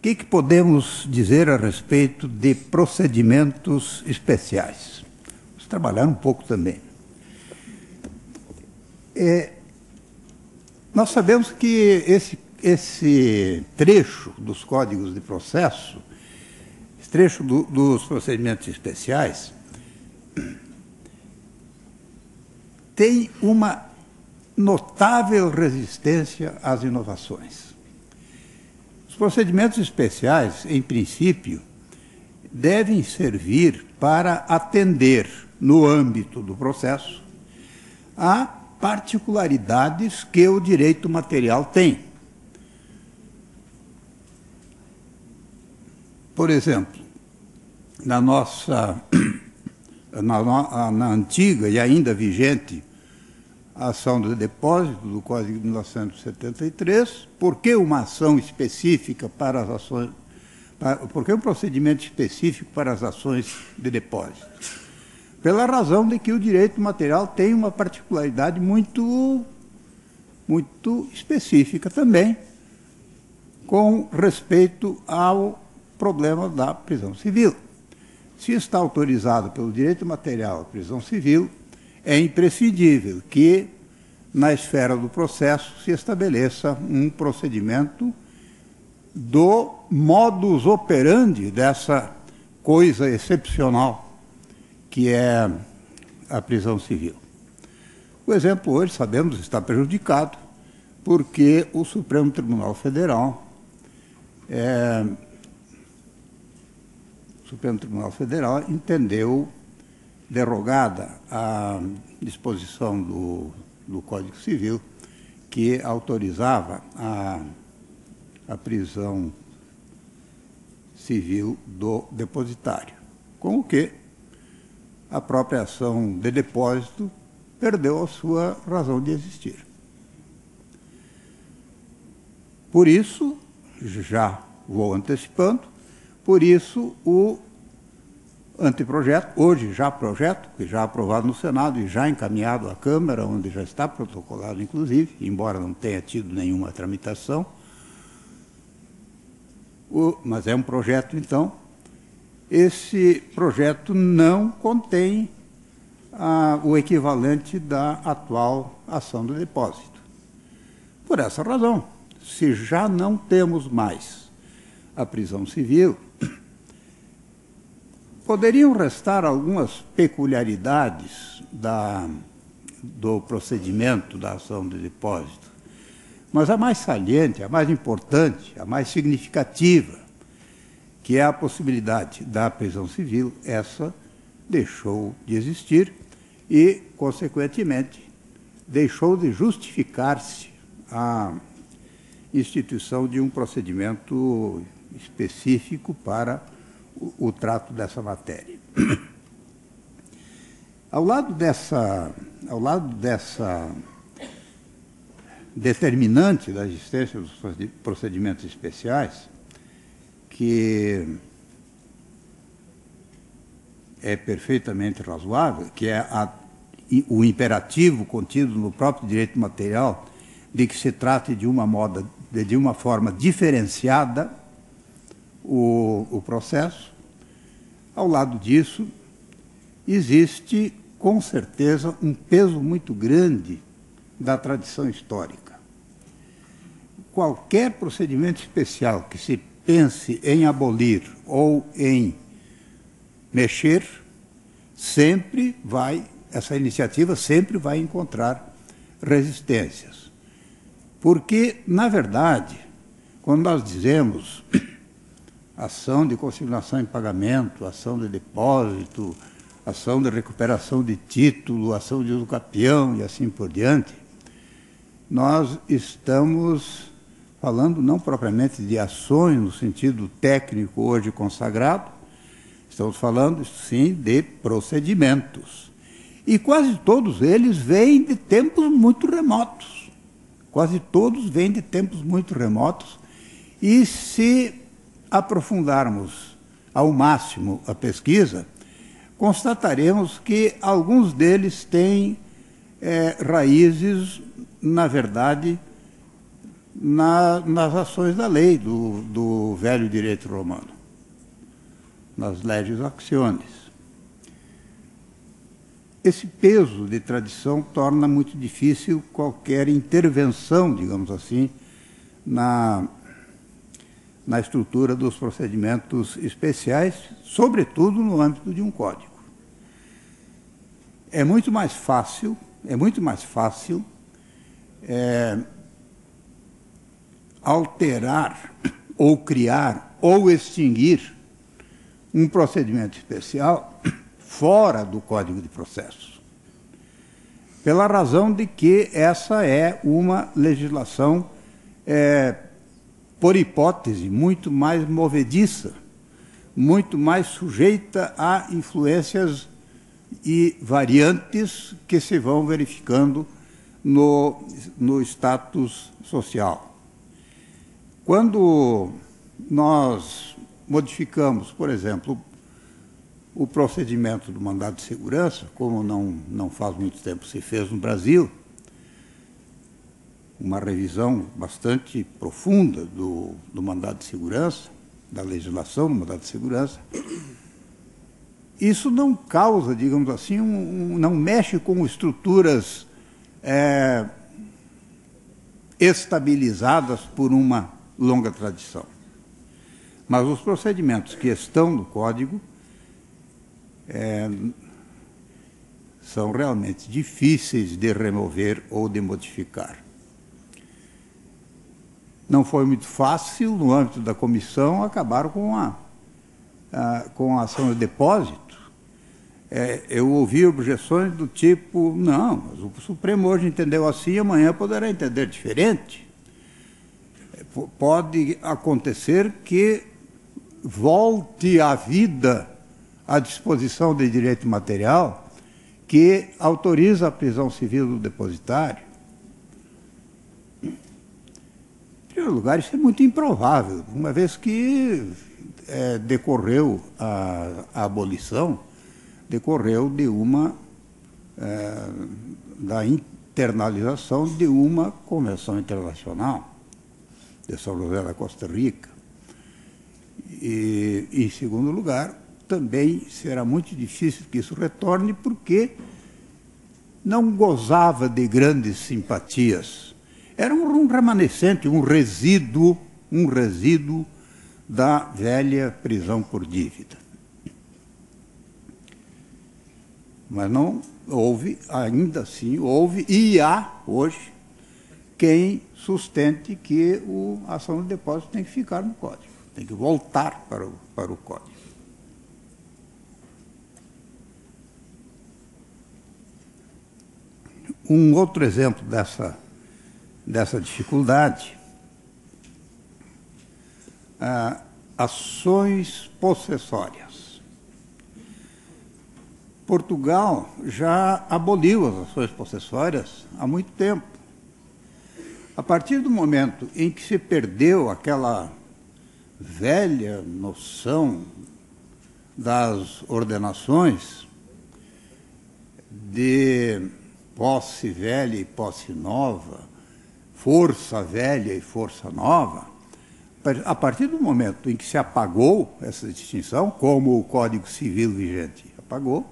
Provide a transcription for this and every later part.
que podemos dizer a respeito de procedimentos especiais? Vamos trabalhar um pouco também. Nós sabemos que esse trecho dos códigos de processo, esse trecho dos procedimentos especiais, tem uma notável resistência às inovações. Os procedimentos especiais, em princípio, devem servir para atender, no âmbito do processo, a particularidades que o direito material tem. Por exemplo, na antiga e ainda vigente ação de depósito do Código de 1973, por que uma ação específica para as ações, por que um procedimento específico para as ações de depósito? Pela razão de que o direito material tem uma particularidade muito específica também, com respeito ao problema da prisão civil. Se está autorizado pelo direito material a prisão civil, é imprescindível que, na esfera do processo, se estabeleça um procedimento do modus operandi dessa coisa excepcional que é a prisão civil. O exemplo hoje, sabemos, está prejudicado porque o Supremo Tribunal Federal entendeu derrogada a disposição do Código Civil que autorizava a prisão civil do depositário, com o que a própria ação de depósito perdeu a sua razão de existir. Por isso, já vou antecipando, por isso o anteprojeto, hoje já projeto, que já aprovado no Senado e já encaminhado à Câmara, onde já está protocolado, inclusive, embora não tenha tido nenhuma tramitação, mas é um projeto, então. Esse projeto não contém o equivalente da atual ação de depósito. Por essa razão, se já não temos mais a prisão civil, poderiam restar algumas peculiaridades do procedimento da ação de depósito, mas a mais saliente, a mais importante, a mais significativa, que é a possibilidade da prisão civil, essa deixou de existir e, consequentemente, deixou de justificar-se a instituição de um procedimento específico para o trato dessa matéria. Ao lado dessa determinante da existência dos procedimentos especiais, que é perfeitamente razoável, que é o imperativo contido no próprio direito material de que se trate de uma forma diferenciada o processo. Ao lado disso, existe, com certeza, um peso muito grande da tradição histórica. Qualquer procedimento especial que se pense em abolir ou em mexer, essa iniciativa sempre vai encontrar resistências. Porque, na verdade, quando nós dizemos ação de consignação em pagamento, ação de depósito, ação de recuperação de título, ação de uso capião e assim por diante, nós estamos falando não propriamente de ações no sentido técnico hoje consagrado, estamos falando, sim, de procedimentos. E quase todos eles vêm de tempos muito remotos. Quase todos vêm de tempos muito remotos. E se aprofundarmos ao máximo a pesquisa, constataremos que alguns deles têm raízes, na verdade, nas ações da lei do velho direito romano, nas leges actiones. Esse peso de tradição torna muito difícil qualquer intervenção, digamos assim, na estrutura dos procedimentos especiais, sobretudo no âmbito de um código. É muito mais fácil alterar ou criar ou extinguir um procedimento especial fora do Código de Processo, pela razão de que essa é uma legislação, por hipótese, muito mais movediça, muito mais sujeita a influências e variantes que se vão verificando no status social. Quando nós modificamos, por exemplo, o procedimento do mandado de segurança, como não faz muito tempo se fez no Brasil, uma revisão bastante profunda do mandado de segurança, da legislação do mandado de segurança, isso não causa, digamos assim, não mexe com estruturas estabilizadas por uma longa tradição. Mas os procedimentos que estão no Código são realmente difíceis de remover ou de modificar. Não foi muito fácil, no âmbito da comissão, acabar com a ação de depósito. Eu ouvi objeções do tipo, não, mas o Supremo hoje entendeu assim, amanhã poderá entender diferente. Pode acontecer que volte à vida a disposição de direito material que autoriza a prisão civil do depositário. Em primeiro lugar, isso é muito improvável, uma vez que decorreu a abolição, decorreu da internalização de uma convenção internacional de São José da Costa Rica. E, em segundo lugar, também será muito difícil que isso retorne, porque não gozava de grandes simpatias. Era um remanescente, um resíduo da velha prisão por dívida. Mas não houve, ainda assim, e há hoje quem sustente que a ação de depósito tem que ficar no Código, tem que voltar para o Código. Um outro exemplo dessa dificuldade, ações possessórias. Portugal já aboliu as ações possessórias há muito tempo. A partir do momento em que se perdeu aquela velha noção das ordenações de posse velha e posse nova, força velha e força nova, a partir do momento em que se apagou essa distinção, como o Código Civil vigente apagou,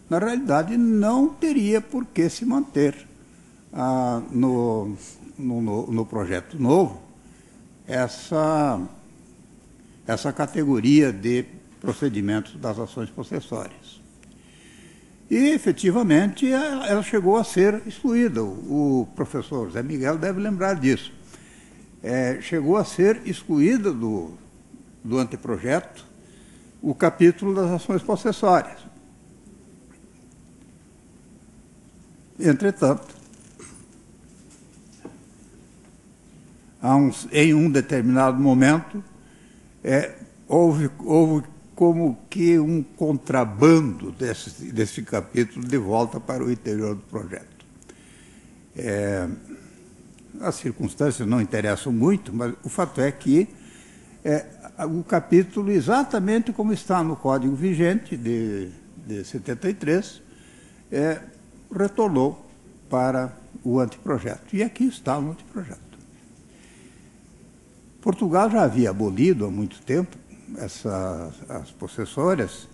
na realidade não teria por que se manter no projeto novo essa categoria de procedimentos das ações possessórias. E, efetivamente, ela chegou a ser excluída. O professor Zé Miguel deve lembrar disso. Chegou a ser excluída do anteprojeto o capítulo das ações possessórias. Entretanto, em um determinado momento, houve como que um contrabando desse capítulo de volta para o interior do projeto. As circunstâncias não interessam muito, mas o fato é que o capítulo, exatamente como está no Código vigente de 73, retornou para o anteprojeto. E aqui está o anteprojeto. Portugal já havia abolido há muito tempo as possessórias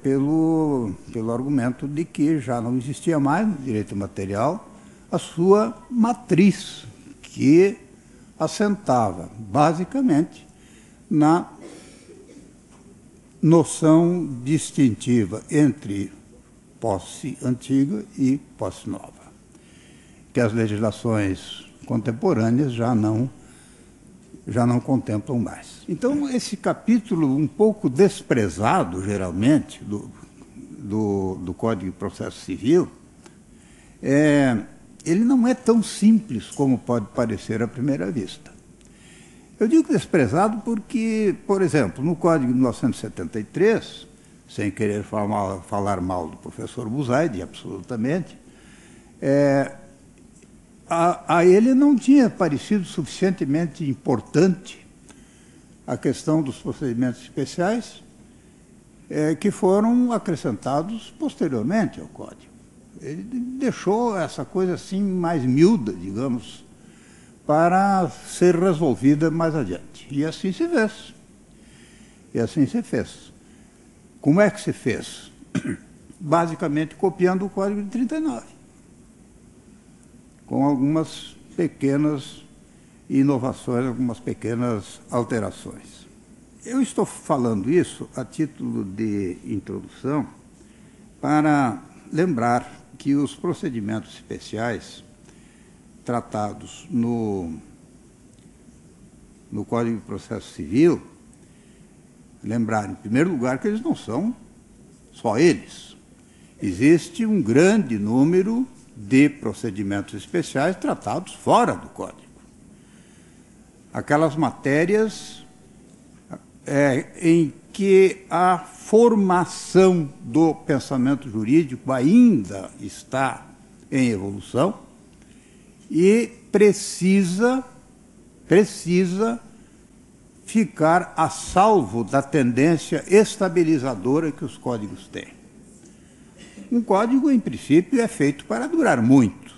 pelo argumento de que já não existia mais no direito material a sua matriz, que assentava basicamente na noção distintiva entre posse antiga e posse nova, que as legislações contemporâneas já não contemplam mais. Então, esse capítulo um pouco desprezado, geralmente, do Código de Processo Civil, ele não é tão simples como pode parecer à primeira vista. Eu digo desprezado porque, por exemplo, no Código de 1973, sem querer falar mal do professor Buzaide, absolutamente, a ele não tinha parecido suficientemente importante a questão dos procedimentos especiais que foram acrescentados posteriormente ao Código. Ele deixou essa coisa assim mais miúda, digamos, para ser resolvida mais adiante. E assim se fez. E assim se fez. Como é que se fez? Basicamente copiando o Código de 39. Com algumas pequenas inovações, algumas pequenas alterações. Eu estou falando isso a título de introdução para lembrar que os procedimentos especiais tratados no Código de Processo Civil, lembrar, em primeiro lugar, que eles não são só eles. Existe um grande número de procedimentos especiais tratados fora do Código. Aquelas matérias em que a formação do pensamento jurídico ainda está em evolução e precisa ficar a salvo da tendência estabilizadora que os códigos têm. Um código, em princípio, é feito para durar muito.